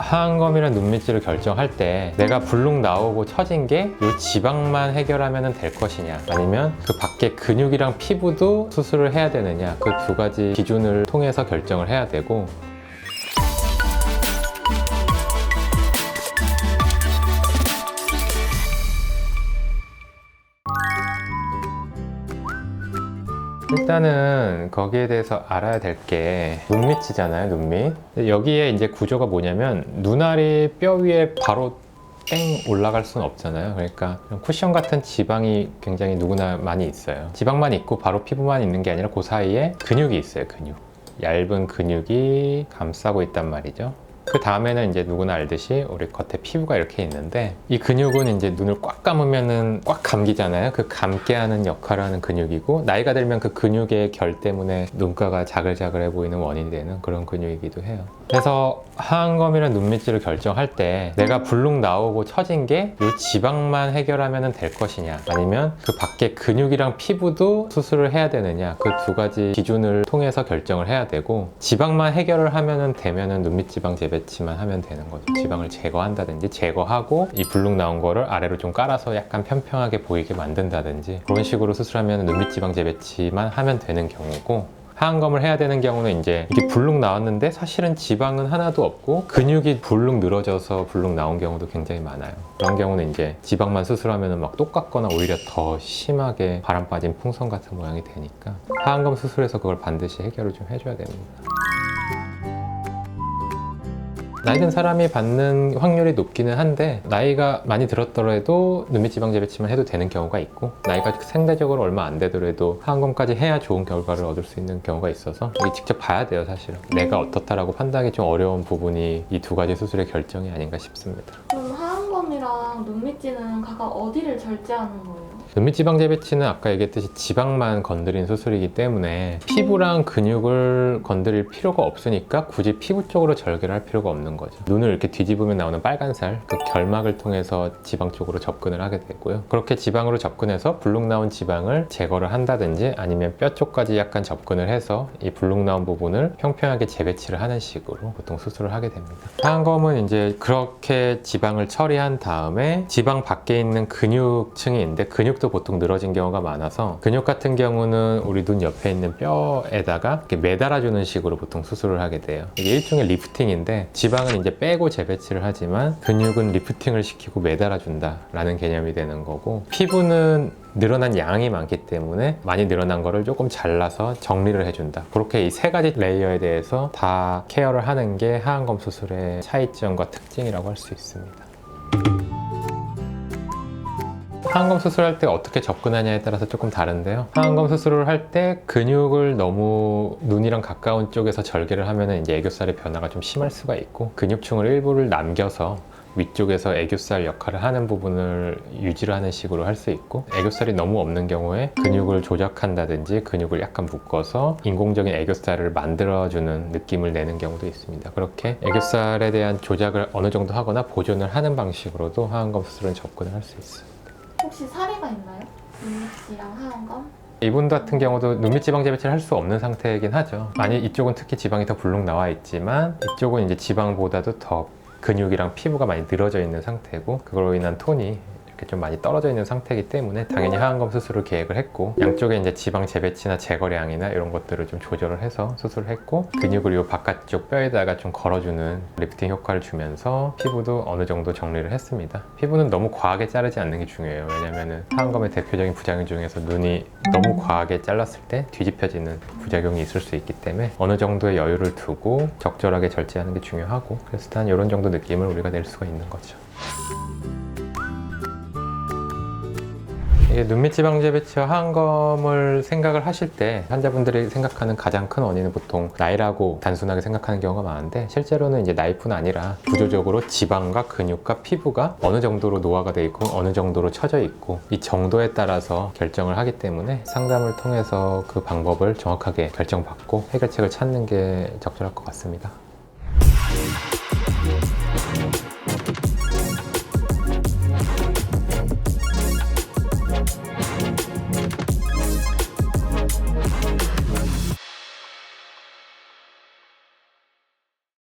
하안검이랑 눈밑질을 결정할 때 내가 불룩 나오고 처진 게 이 지방만 해결하면 될 것이냐, 아니면 그 밖에 근육이랑 피부도 수술을 해야 되느냐, 그 두 가지 기준을 통해서 결정을 해야 되고, 일단은 거기에 대해서 알아야 될 게 눈밑이잖아요, 눈밑. 여기에 이제 구조가 뭐냐면 눈알이 뼈 위에 바로 땡 올라갈 수는 없잖아요. 그러니까 쿠션 같은 지방이 굉장히 누구나 많이 있어요. 지방만 있고 바로 피부만 있는 게 아니라 그 사이에 근육이 있어요. 근육, 얇은 근육이 감싸고 있단 말이죠. 그 다음에는 이제 누구나 알듯이 우리 겉에 피부가 이렇게 있는데, 이 근육은 이제 눈을 꽉 감으면은 꽉 감기잖아요. 그 감게 하는 역할을 하는 근육이고, 나이가 들면 그 근육의 결 때문에 눈가가 자글자글해 보이는 원인이 되는 그런 근육이기도 해요. 그래서 하안검이랑 눈밑질을 결정할 때 내가 불룩 나오고 처진 게 이 지방만 해결하면 될 것이냐, 아니면 그 밖에 근육이랑 피부도 수술을 해야 되느냐, 그 두 가지 기준을 통해서 결정을 해야 되고, 지방만 해결을 하면은 되면은 눈밑 지방 재배치만 하면 되는 거죠. 지방을 제거한다든지, 제거하고 이 불룩 나온 거를 아래로 좀 깔아서 약간 평평하게 보이게 만든다든지, 그런 식으로 수술하면 눈밑 지방 재배치만 하면 되는 경우고, 하안검을 해야 되는 경우는 이제 이게 불룩 나왔는데 사실은 지방은 하나도 없고 근육이 불룩 늘어져서 불룩 나온 경우도 굉장히 많아요. 그런 경우는 이제 지방만 수술하면 막 똑같거나 오히려 더 심하게 바람 빠진 풍선 같은 모양이 되니까 하안검 수술에서 그걸 반드시 해결을 좀 해줘야 됩니다. 나이 든 사람이 받는 확률이 높기는 한데, 나이가 많이 들었더라도 눈밑 지방 재배치만 해도 되는 경우가 있고, 나이가 상대적으로 얼마 안 되더라도 하안검까지 해야 좋은 결과를 얻을 수 있는 경우가 있어서 이게 직접 봐야 돼요. 사실은 내가 어떻다라고 판단하기 좀 어려운 부분이 이 두 가지 수술의 결정이 아닌가 싶습니다. 그럼 하안검이랑 눈밑질은 각각 어디를 절제하는 거예요? 눈밑 지방 재배치는 아까 얘기했듯이 지방만 건드린 수술이기 때문에 피부랑 근육을 건드릴 필요가 없으니까 굳이 피부 쪽으로 절개를 할 필요가 없는 거죠. 눈을 이렇게 뒤집으면 나오는 빨간 살, 그 결막을 통해서 지방 쪽으로 접근을 하게 되고요. 그렇게 지방으로 접근해서 불룩 나온 지방을 제거를 한다든지, 아니면 뼈 쪽까지 약간 접근을 해서 이 불룩 나온 부분을 평평하게 재배치를 하는 식으로 보통 수술을 하게 됩니다. 하안검은 이제 그렇게 지방을 처리한 다음에 지방 밖에 있는 근육층이 있는데, 근육도 보통 늘어진 경우가 많아서 근육 같은 경우는 우리 눈 옆에 있는 뼈에다가 이렇게 매달아주는 식으로 보통 수술을 하게 돼요. 이게 일종의 리프팅인데, 지방은 이제 빼고 재배치를 하지만 근육은 리프팅을 시키고 매달아준다 라는 개념이 되는 거고, 피부는 늘어난 양이 많기 때문에 많이 늘어난 거를 조금 잘라서 정리를 해준다. 그렇게 이 세 가지 레이어에 대해서 다 케어를 하는 게 하안검 수술의 차이점과 특징이라고 할 수 있습니다. 하안검 수술할 때 어떻게 접근하냐에 따라서 조금 다른데요. 하안검 수술을 할 때 근육을 너무 눈이랑 가까운 쪽에서 절개를 하면 이제 애교살의 변화가 좀 심할 수가 있고, 근육층을 일부를 남겨서 위쪽에서 애교살 역할을 하는 부분을 유지를 하는 식으로 할 수 있고, 애교살이 너무 없는 경우에 근육을 조작한다든지 근육을 약간 묶어서 인공적인 애교살을 만들어주는 느낌을 내는 경우도 있습니다. 그렇게 애교살에 대한 조작을 어느 정도 하거나 보존을 하는 방식으로도 하안검 수술은 접근을 할 수 있습니다. 혹시 사례가 있나요? 눈밑이랑 하안검? 이분 같은 경우도 눈밑 지방 재배치를 할 수 없는 상태이긴 하죠. 아니, 이쪽은 특히 지방이 더 불룩 나와 있지만 이쪽은 이제 지방보다도 더 근육이랑 피부가 많이 늘어져 있는 상태고, 그걸로 인한 톤이 이렇게 좀 많이 떨어져 있는 상태이기 때문에 당연히 하안검 수술을 계획을 했고, 양쪽에 이제 지방 재배치나 제거량이나 이런 것들을 좀 조절을 해서 수술을 했고, 근육을 이 바깥쪽 뼈에다가 좀 걸어주는 리프팅 효과를 주면서 피부도 어느 정도 정리를 했습니다. 피부는 너무 과하게 자르지 않는 게 중요해요. 왜냐면은 하안검의 대표적인 부작용 중에서 눈이 너무 과하게 잘랐을 때 뒤집혀지는 부작용이 있을 수 있기 때문에 어느 정도의 여유를 두고 적절하게 절제하는 게 중요하고, 그래서 단 이런 정도 느낌을 우리가 낼 수가 있는 거죠. 눈밑 지방 재배치와 하안검을 생각을 하실 때 환자분들이 생각하는 가장 큰 원인은 보통 나이라고 단순하게 생각하는 경우가 많은데, 실제로는 이제 나이뿐 아니라 구조적으로 지방과 근육과 피부가 어느 정도로 노화가 돼 있고 어느 정도로 처져 있고, 이 정도에 따라서 결정을 하기 때문에 상담을 통해서 그 방법을 정확하게 결정받고 해결책을 찾는 게 적절할 것 같습니다.